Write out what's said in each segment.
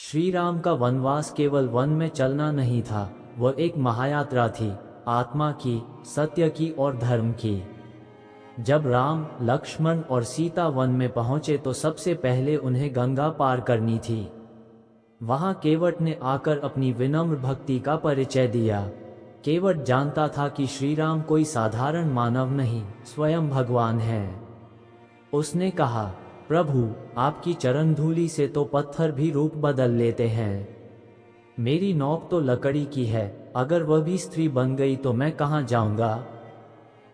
श्री राम का वनवास केवल वन में चलना नहीं था, वह एक महायात्रा थी, आत्मा की, सत्य की और धर्म की। जब राम, लक्ष्मण और सीता वन में पहुंचे तो सबसे पहले उन्हें गंगा पार करनी थी। वहां केवट ने आकर अपनी विनम्र भक्ति का परिचय दिया। केवट जानता था कि श्री राम कोई साधारण मानव नहीं, स्वयं भगवान हैं। उसने कहा, प्रभु, आपकी चरण धूलि से तो पत्थर भी रूप बदल लेते हैं। मेरी नौक तो लकड़ी की है, अगर वह भी स्त्री बन गई तो मैं कहाँ जाऊंगा।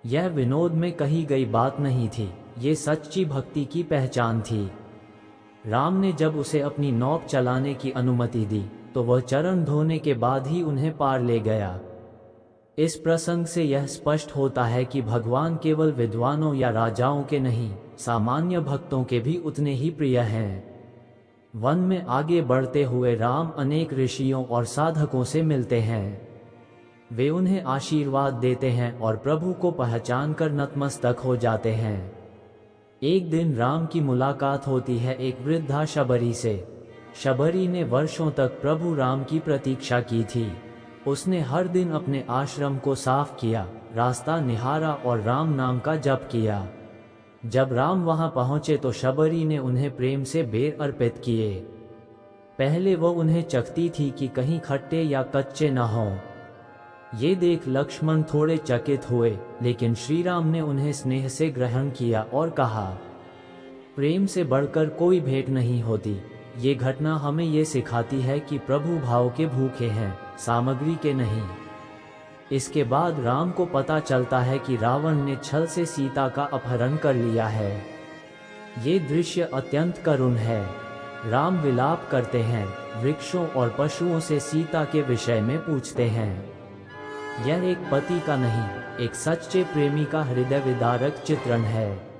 यह विनोद में कही गई बात नहीं थी, ये सच्ची भक्ति की पहचान थी। राम ने जब उसे अपनी नौक चलाने की अनुमति दी तो वह चरण धोने के बाद ही उन्हें पार ले गया। इस प्रसंग से यह स्पष्ट होता है कि भगवान केवल विद्वानों या राजाओं के नहीं, सामान्य भक्तों के भी उतने ही प्रिय हैं। वन में आगे बढ़ते हुए राम अनेक ऋषियों और साधकों से मिलते हैं। वे उन्हें आशीर्वाद देते हैं और प्रभु को पहचान कर नतमस्तक हो जाते हैं। एक दिन राम की मुलाकात होती है एक वृद्धा शबरी से। शबरी ने वर्षों तक प्रभु राम की प्रतीक्षा की थी। उसने हर दिन अपने आश्रम को साफ किया, रास्ता निहारा और राम नाम का जप किया। जब राम वहां पहुंचे तो शबरी ने उन्हें प्रेम से बेर अर्पित किए। पहले वो उन्हें चखती थी कि कहीं खट्टे या कच्चे न हों। ये देख लक्ष्मण थोड़े चकित हुए, लेकिन श्री राम ने उन्हें स्नेह से ग्रहण किया और कहा, प्रेम से बढ़कर कोई भेंट नहीं होती। ये घटना हमें ये सिखाती है कि प्रभु भाव के भूखे हैं, सामग्री के नहीं। इसके बाद राम को पता चलता है कि रावण ने छल से सीता का अपहरण कर लिया है। ये दृश्य अत्यंत करुण है। राम विलाप करते हैं, वृक्षों और पशुओं से सीता के विषय में पूछते हैं। यह एक पति का नहीं, एक सच्चे प्रेमी का हृदय विदारक चित्रण है।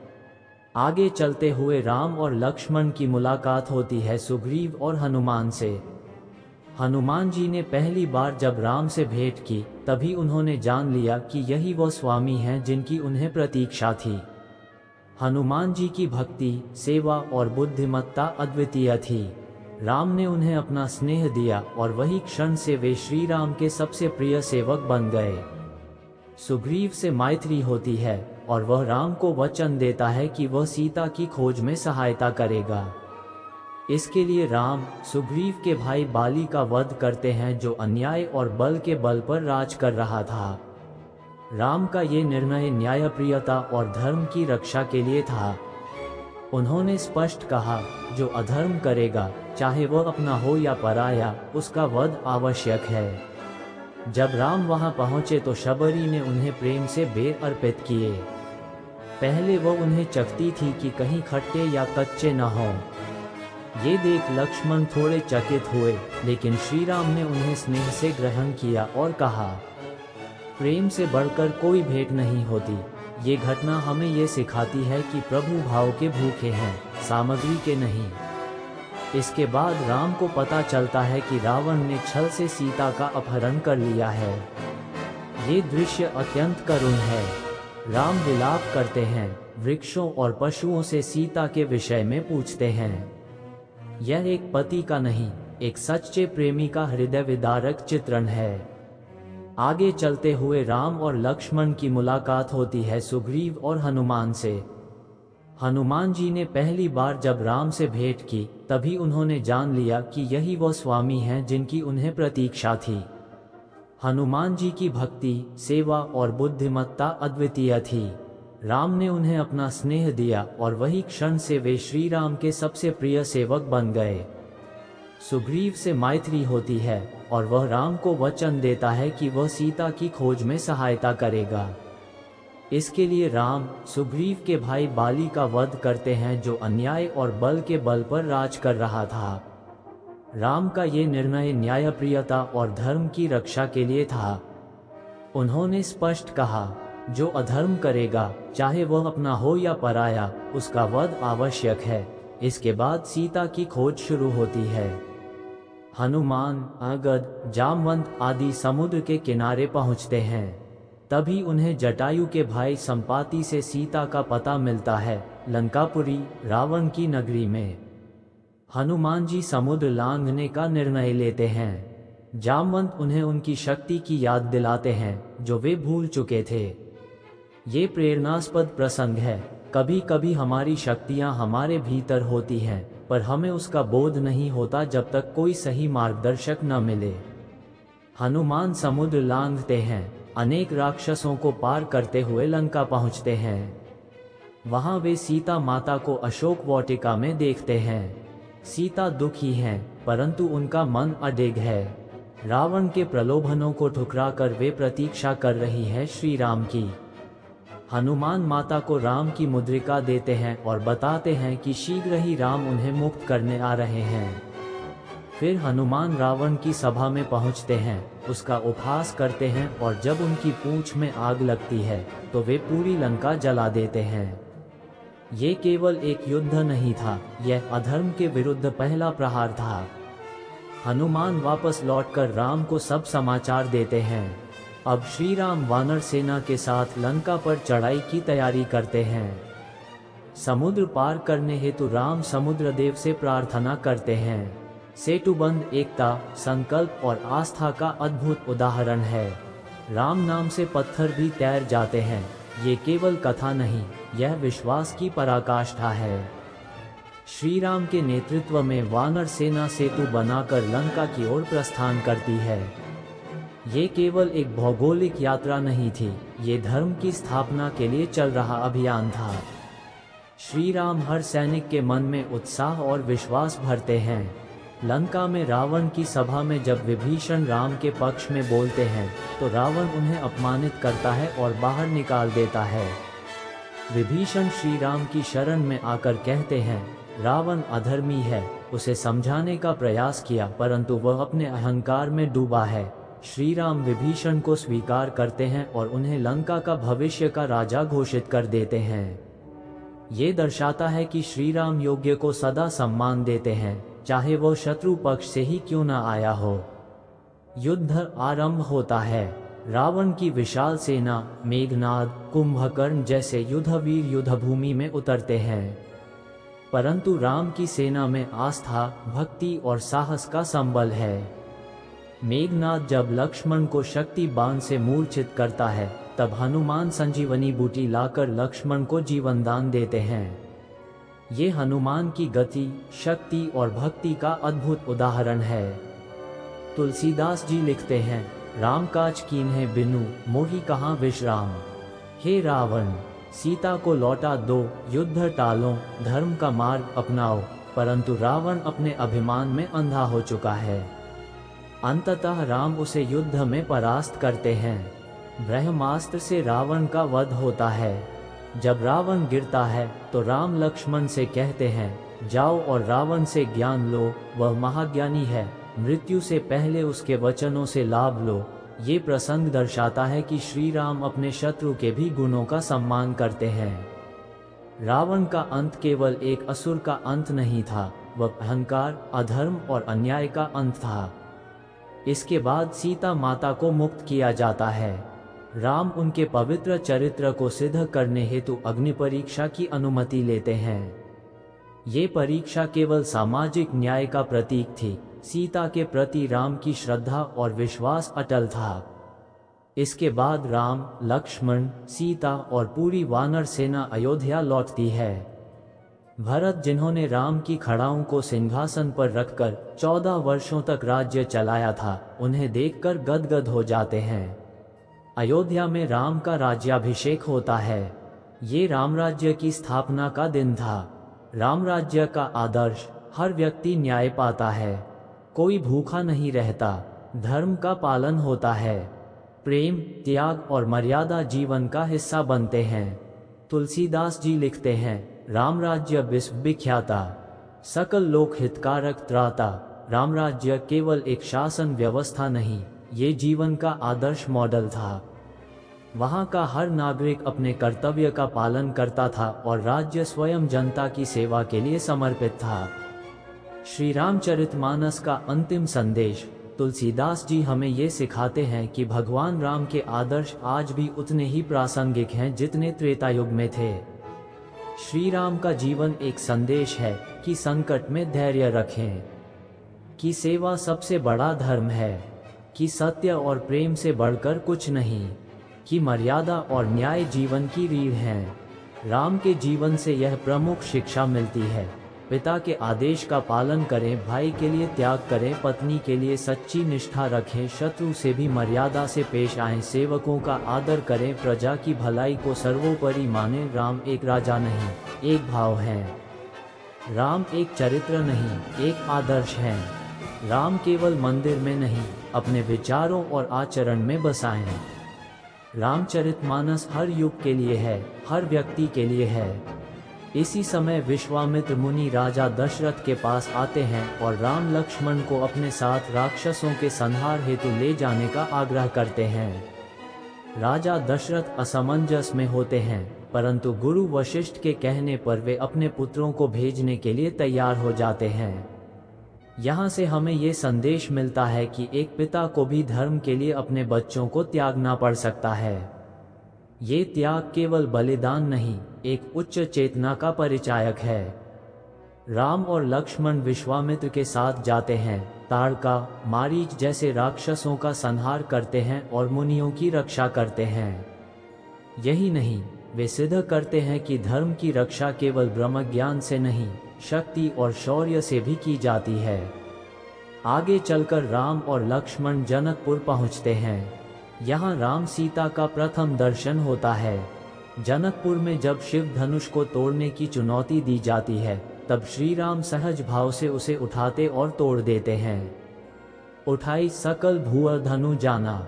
आगे चलते हुए राम और लक्ष्मण की मुलाकात होती है सुग्रीव और हनुमान से। हनुमान जी ने पहली बार जब राम से भेंट की तभी उन्होंने जान लिया कि यही वो स्वामी हैं जिनकी उन्हें प्रतीक्षा थी। हनुमान जी की भक्ति, सेवा और बुद्धिमत्ता अद्वितीय थी। राम ने उन्हें अपना स्नेह दिया और वही क्षण से वे श्री राम के सबसे प्रिय सेवक बन गए। सुग्रीव से मैत्री होती है और वह राम को वचन देता है कि वह सीता की खोज में सहायता करेगा। इसके लिए राम सुग्रीव के भाई बाली का वध करते हैं जो अन्याय और बल के बल पर राज कर रहा था। राम का ये निर्णय न्यायप्रियता और धर्म की रक्षा के लिए था। उन्होंने स्पष्ट कहा, जो अधर्म करेगा, चाहे वह अपना हो या पराया, उसका वध आवश्यक है। जब राम वहां पहुंचे तो शबरी ने उन्हें प्रेम से बेर अर्पित किए। पहले वो उन्हें चखती थी कि कहीं खट्टे या कच्चे न हों। ये देख लक्ष्मण थोड़े चकित हुए, लेकिन श्री राम ने उन्हें स्नेह से ग्रहण किया और कहा, प्रेम से बढ़कर कोई भेंट नहीं होती। ये घटना हमें ये सिखाती है कि प्रभु भाव के भूखे हैं, सामग्री के नहीं। इसके बाद राम को पता चलता है कि रावण ने छल से सीता का अपहरण कर लिया है। ये दृश्य अत्यंत करुण है। राम विलाप करते हैं, वृक्षों और पशुओं से सीता के विषय में पूछते हैं। यह एक पति का नहीं, एक सच्चे प्रेमी का हृदय विदारक चित्रण है। आगे चलते हुए राम और लक्ष्मण की मुलाकात होती है सुग्रीव और हनुमान से। हनुमान जी ने पहली बार जब राम से भेंट की तभी उन्होंने जान लिया कि यही वो स्वामी हैं जिनकी उन्हें प्रतीक्षा थी। हनुमान जी की भक्ति, सेवा और बुद्धिमत्ता अद्वितीय थी। राम ने उन्हें अपना स्नेह दिया और वही क्षण से वे श्री राम के सबसे प्रिय सेवक बन गए। सुग्रीव से मैत्री होती है और वह राम को वचन देता है कि वह सीता की खोज में सहायता करेगा। इसके लिए राम सुग्रीव के भाई बाली का वध करते हैं जो अन्याय और बल के बल पर राज कर रहा था। राम का ये निर्णय न्यायप्रियता और धर्म की रक्षा के लिए था। उन्होंने स्पष्ट कहा, जो अधर्म करेगा, चाहे वह अपना हो या पराया, उसका वध आवश्यक है। इसके बाद सीता की खोज शुरू होती है। हनुमान, अंगद, जामवंत आदि समुद्र के किनारे पहुंचते हैं। तभी उन्हें जटायु के भाई संपाति से सीता का पता मिलता है, लंकापुरी, रावण की नगरी में। हनुमान जी समुद्र लांघने का निर्णय लेते हैं। जामवंत उन्हें उनकी शक्ति की याद दिलाते हैं जो वे भूल चुके थे। ये प्रेरणास्पद प्रसंग है। कभी कभी हमारी शक्तियां हमारे भीतर होती हैं, पर हमें उसका बोध नहीं होता जब तक कोई सही मार्गदर्शक न मिले। हनुमान समुद्र लांघते हैं, अनेक राक्षसों को पार करते हुए लंका पहुंचते हैं। वहां वे सीता माता को अशोक वाटिका में देखते हैं। सीता दुखी हैं, परंतु उनका मन अडिग है। रावण के प्रलोभनों को ठुकराकर वे प्रतीक्षा कर रही है श्री राम की। हनुमान माता को राम की मुद्रिका देते हैं और बताते हैं कि शीघ्र ही राम उन्हें मुक्त करने आ रहे हैं। फिर हनुमान रावण की सभा में पहुंचते हैं, उसका उपहास करते हैं और जब उनकी पूंछ में आग लगती है तो वे पूरी लंका जला देते हैं। ये केवल एक युद्ध नहीं था, यह अधर्म के विरुद्ध पहला प्रहार था। हनुमान वापस लौटकर राम को सब समाचार देते हैं। अब श्री राम वानर सेना के साथ लंका पर चढ़ाई की तैयारी करते हैं। समुद्र पार करने हेतु राम समुद्र देव से प्रार्थना करते हैं। सेतुबंध एकता, संकल्प और आस्था का अद्भुत उदाहरण है। राम नाम से पत्थर भी तैर जाते हैं। ये केवल कथा नहीं, यह विश्वास की पराकाष्ठा है। श्री राम के नेतृत्व में वानर सेना सेतु बनाकर लंका की ओर प्रस्थान करती है। ये केवल एक भौगोलिक यात्रा नहीं थी, ये धर्म की स्थापना के लिए चल रहा अभियान था। श्री राम हर सैनिक के मन में उत्साह और विश्वास भरते हैं। लंका में रावण की सभा में जब विभीषण राम के पक्ष में बोलते हैं तो रावण उन्हें अपमानित करता है और बाहर निकाल देता है। विभीषण श्री राम की शरण में आकर कहते हैं, रावण अधर्मी है। उसे समझाने का प्रयास किया, परंतु वह अपने अहंकार में डूबा है। श्री राम विभीषण को स्वीकार करते हैं और उन्हें लंका का भविष्य का राजा घोषित कर देते हैं। ये दर्शाता है कि श्री राम योग्य को सदा सम्मान देते हैं, चाहे वो शत्रु पक्ष से ही क्यों न आया हो। युद्ध आरंभ होता है। रावण की विशाल सेना, मेघनाद, कुंभकर्ण जैसे युद्धवीर युद्धभूमि में उतरते हैं, परंतु राम की सेना में आस्था, भक्ति और साहस का संबल है। मेघनाद जब लक्ष्मण को शक्ति बाण से मूर्छित करता है, तब हनुमान संजीवनी बूटी लाकर लक्ष्मण को जीवन दान देते हैं। ये हनुमान की गति, शक्ति और भक्ति का अद्भुत उदाहरण है। तुलसीदास जी लिखते हैं, राम काज कीन्हे बिनु मोहि कहाँ विश्राम। हे रावण, सीता को लौटा दो, युद्ध टालो, धर्म का मार्ग अपनाओ। परंतु रावण अपने अभिमान में अंधा हो चुका है। अंततः राम उसे युद्ध में परास्त करते हैं। ब्रह्मास्त्र से रावण का वध होता है। जब रावण गिरता है तो राम लक्ष्मण से कहते हैं, जाओ और रावण से ज्ञान लो, वह महाज्ञानी है। मृत्यु से पहले उसके वचनों से लाभ लो। ये प्रसंग दर्शाता है कि श्री राम अपने शत्रु के भी गुणों का सम्मान करते हैं। रावण का अंत केवल एक असुर का अंत नहीं था, वह अहंकार, अधर्म और अन्याय का अंत था। इसके बाद सीता माता को मुक्त किया जाता है। राम उनके पवित्र चरित्र को सिद्ध करने हेतु अग्नि परीक्षा की अनुमति लेते हैं। ये परीक्षा केवल सामाजिक न्याय का प्रतीक थी। सीता के प्रति राम की श्रद्धा और विश्वास अटल था। इसके बाद राम, लक्ष्मण, सीता और पूरी वानर सेना अयोध्या लौटती है। भरत, जिन्होंने राम की खड़ाओं को सिंहासन पर रखकर 14 वर्षों तक राज्य चलाया था, उन्हें देखकर गदगद हो जाते हैं। अयोध्या में राम का राज्याभिषेक होता है। ये राम राज्य की स्थापना का दिन था। राम राज्य का आदर्श, हर व्यक्ति न्याय पाता है, कोई भूखा नहीं रहता, धर्म का पालन होता है, प्रेम, त्याग और मर्यादा जीवन का हिस्सा बनते हैं। तुलसीदास जी लिखते हैं, राम राज्य विश्व विख्याता, सकल लोक हितकारक त्राता। राम राज्य केवल एक शासन व्यवस्था नहीं, ये जीवन का आदर्श मॉडल था। वहाँ का हर नागरिक अपने कर्तव्य का पालन करता था और राज्य स्वयं जनता की सेवा के लिए समर्पित था। श्री रामचरितमानस का अंतिम संदेश। तुलसीदास जी हमें ये सिखाते हैं कि भगवान राम के आदर्श आज भी उतने ही प्रासंगिक हैं जितने त्रेता युग में थे। श्री राम का जीवन एक संदेश है कि संकट में धैर्य रखें, कि सेवा सबसे बड़ा धर्म है, कि सत्य और प्रेम से बढ़कर कुछ नहीं, कि मर्यादा और न्याय जीवन की रीढ़ हैं। राम के जीवन से यह प्रमुख शिक्षा मिलती है, पिता के आदेश का पालन करें, भाई के लिए त्याग करें, पत्नी के लिए सच्ची निष्ठा रखें, शत्रु से भी मर्यादा से पेश आएं, सेवकों का आदर करें, प्रजा की भलाई को सर्वोपरि मानें। राम एक राजा नहीं, एक भाव है। राम एक चरित्र नहीं, एक आदर्श है। राम केवल मंदिर में नहीं, अपने विचारों और आचरण में बसाएं। रामचरितमानस हर युग के लिए है, हर व्यक्ति के लिए है। इसी समय विश्वामित्र मुनि राजा दशरथ के पास आते हैं और राम लक्ष्मण को अपने साथ राक्षसों के संहार हेतु ले जाने का आग्रह करते हैं। राजा दशरथ असमंजस में होते हैं, परंतु गुरु वशिष्ठ के कहने पर वे अपने पुत्रों को भेजने के लिए तैयार हो जाते हैं। यहाँ से हमें ये संदेश मिलता है कि एक पिता को भी धर्म के लिए अपने बच्चों को त्यागना पड़ सकता है। ये त्याग केवल बलिदान नहीं, एक उच्च चेतना का परिचायक है। राम और लक्ष्मण विश्वामित्र के साथ जाते हैं, ताड़का, मारीच जैसे राक्षसों का संहार करते हैं और मुनियों की रक्षा करते हैं। यही नहीं, वे सिद्ध करते हैं कि धर्म की रक्षा केवल ब्रह्मज्ञान से नहीं, शक्ति और शौर्य से भी की जाती है। आगे चलकर राम और लक्ष्मण जनकपुर पहुंचते हैं। यहाँ राम सीता का प्रथम दर्शन होता है। जनकपुर में जब शिव धनुष को तोड़ने की चुनौती दी जाती है, तब श्री राम सहज भाव से उसे उठाते और तोड़ देते हैं। उठाई सकल भुअर धनु जाना,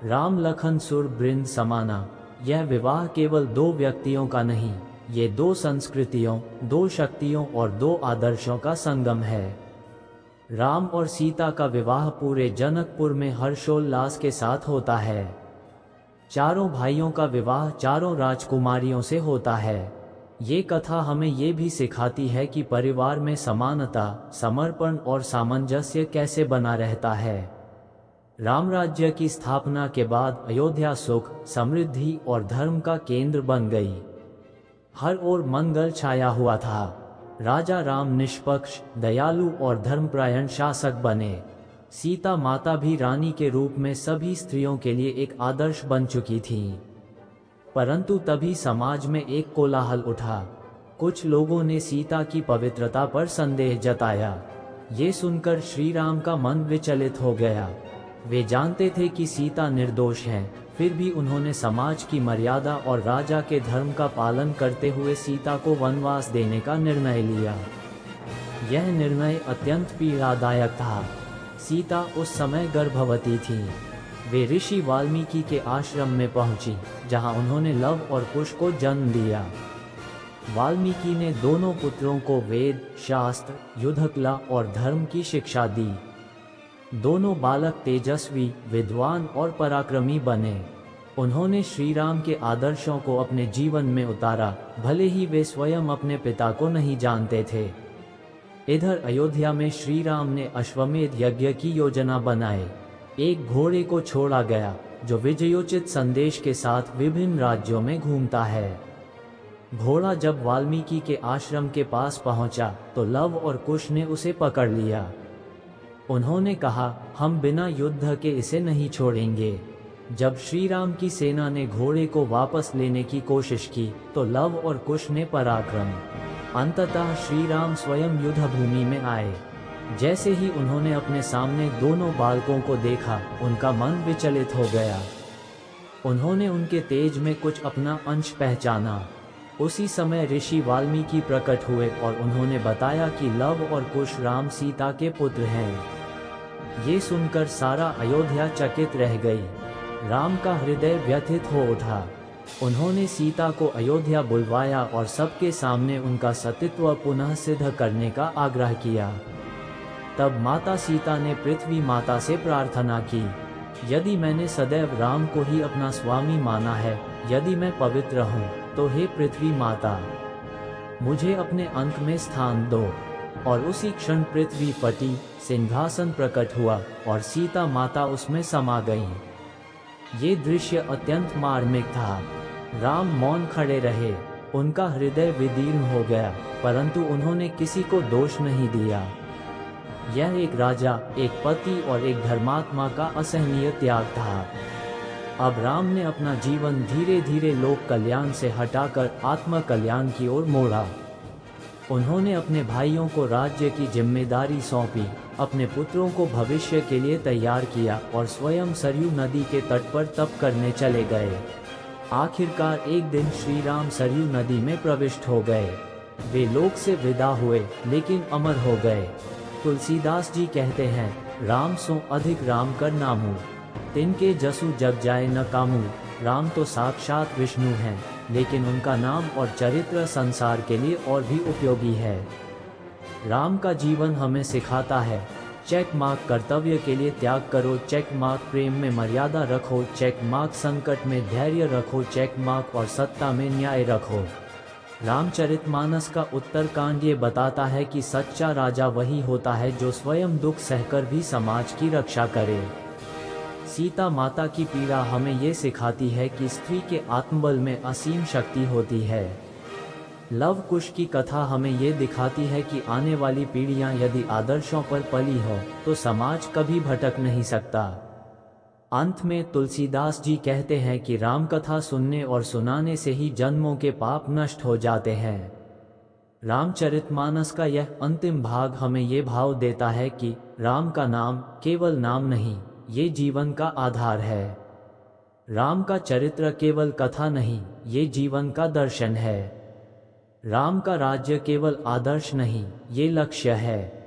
राम लखन सुर बृंद समाना। यह विवाह केवल दो व्यक्तियों का नहीं, ये दो संस्कृतियों, दो शक्तियों और दो आदर्शों का संगम है। राम और सीता का विवाह पूरे जनकपुर में हर्षोल्लास के साथ होता है। चारों भाइयों का विवाह चारों राजकुमारियों से होता है। ये कथा हमें ये भी सिखाती है कि परिवार में समानता, समर्पण और सामंजस्य कैसे बना रहता है। राम राज्य की स्थापना के बाद अयोध्या सुख, समृद्धि और धर्म का केंद्र बन गई। हर ओर मंगल छाया हुआ था। राजा राम निष्पक्ष, दयालु और धर्मपरायण शासक बने। सीता माता भी रानी के रूप में सभी स्त्रियों के लिए एक आदर्श बन चुकी थी। परंतु तभी समाज में एक कोलाहल उठा। कुछ लोगों ने सीता की पवित्रता पर संदेह जताया। ये सुनकर श्री राम का मन विचलित हो गया। वे जानते थे कि सीता निर्दोष हैं, फिर भी उन्होंने समाज की मर्यादा और राजा के धर्म का पालन करते हुए सीता को वनवास देने का निर्णय लिया। यह निर्णय अत्यंत पीड़ादायक था। सीता उस समय गर्भवती थी। वे ऋषि वाल्मीकि के आश्रम में पहुंची, जहां उन्होंने लव और कुश को जन्म दिया। वाल्मीकि ने दोनों पुत्रों को वेद, शास्त्र, युद्धकला और धर्म की शिक्षा दी। दोनों बालक तेजस्वी, विद्वान और पराक्रमी बने। उन्होंने श्री राम के आदर्शों को अपने जीवन में उतारा, भले ही वे स्वयं अपने पिता को नहीं जानते थे। इधर अयोध्या में श्री राम ने अश्वमेध यज्ञ की योजना बनाई। एक घोड़े को छोड़ा गया, जो विजयोचित संदेश के साथ विभिन्न राज्यों में घूमता है। घोड़ा जब वाल्मीकि के आश्रम के पास पहुंचा, तो लव और कुश ने उसे पकड़ लिया। उन्होंने कहा, हम बिना युद्ध के इसे नहीं छोड़ेंगे। जब श्री राम की सेना ने घोड़े को वापस लेने की कोशिश की, तो लव और कुश ने पराक्रम। अंततः श्री राम स्वयं युद्ध भूमि में आए। जैसे ही उन्होंने अपने सामने दोनों बालकों को देखा, उनका मन विचलित हो गया। उन्होंने उनके तेज में कुछ अपना अंश पहचाना। उसी समय ऋषि वाल्मीकि प्रकट हुए और उन्होंने बताया कि लव और कुश राम सीता के पुत्र हैं। ये सुनकर सारा अयोध्या चकित रह गई। राम का हृदय व्यथित हो उठा। उन्होंने सीता को अयोध्या बुलवाया और सबके सामने उनका सतीत्व पुनः सिद्ध करने का आग्रह किया। तब माता सीता ने पृथ्वी माता से प्रार्थना की, यदि मैंने सदैव राम को ही अपना स्वामी माना है, यदि मैं पवित्र हूँ, तो हे पृथ्वी माता, मुझे अपने अंक में स्थान दो। और उसी क्षण पृथ्वी फटी, सिंहासन प्रकट हुआ और सीता माता उसमें समा गईं। ये दृश्य अत्यंत मार्मिक था। राम मौन खड़े रहे, उनका हृदय विदीर्ण हो गया, परंतु उन्होंने किसी को दोष नहीं दिया। यह एक राजा, एक पति और एक धर्मात्मा का असहनीय त्याग था। अब राम ने अपना जीवन धीरे धीरे लोक कल्याण से हटाकर आत्म कल्याण की ओर मोड़ा। उन्होंने अपने भाइयों को राज्य की जिम्मेदारी सौंपी, अपने पुत्रों को भविष्य के लिए तैयार किया और स्वयं सरयू नदी के तट पर तप करने चले गए। आखिरकार एक दिन श्री राम सरयू नदी में प्रविष्ट हो गए। वे लोक से विदा हुए, लेकिन अमर हो गए। तुलसीदास जी कहते हैं, राम सो अधिक राम कर नामू, तिनके जसु जग जाए न कामू। राम तो साक्षात विष्णु हैं, लेकिन उनका नाम और चरित्र संसार के लिए और भी उपयोगी है। राम का जीवन हमें सिखाता है, चेक मार्क कर्तव्य के लिए त्याग करो, चेक मार्क प्रेम में मर्यादा रखो, चेक मार्क संकट में धैर्य रखो, चेक मार्क और सत्ता में न्याय रखो। रामचरितमानस का उत्तरकांड ये बताता है कि सच्चा राजा वही होता है जो स्वयं दुख सहकर भी समाज की रक्षा करे। सीता माता की पीड़ा हमें ये सिखाती है कि स्त्री के आत्मबल में असीम शक्ति होती है। लव कुश की कथा हमें ये दिखाती है कि आने वाली पीढ़ियां यदि आदर्शों पर पली हो तो समाज कभी भटक नहीं सकता। अंत में तुलसीदास जी कहते हैं कि राम कथा सुनने और सुनाने से ही जन्मों के पाप नष्ट हो जाते हैं। रामचरितमानस का यह अंतिम भाग हमें ये भाव देता है कि राम का नाम केवल नाम नहीं, ये जीवन का आधार है। राम का चरित्र केवल कथा नहीं, ये जीवन का दर्शन है। राम का राज्य केवल आदर्श नहीं, ये लक्ष्य है।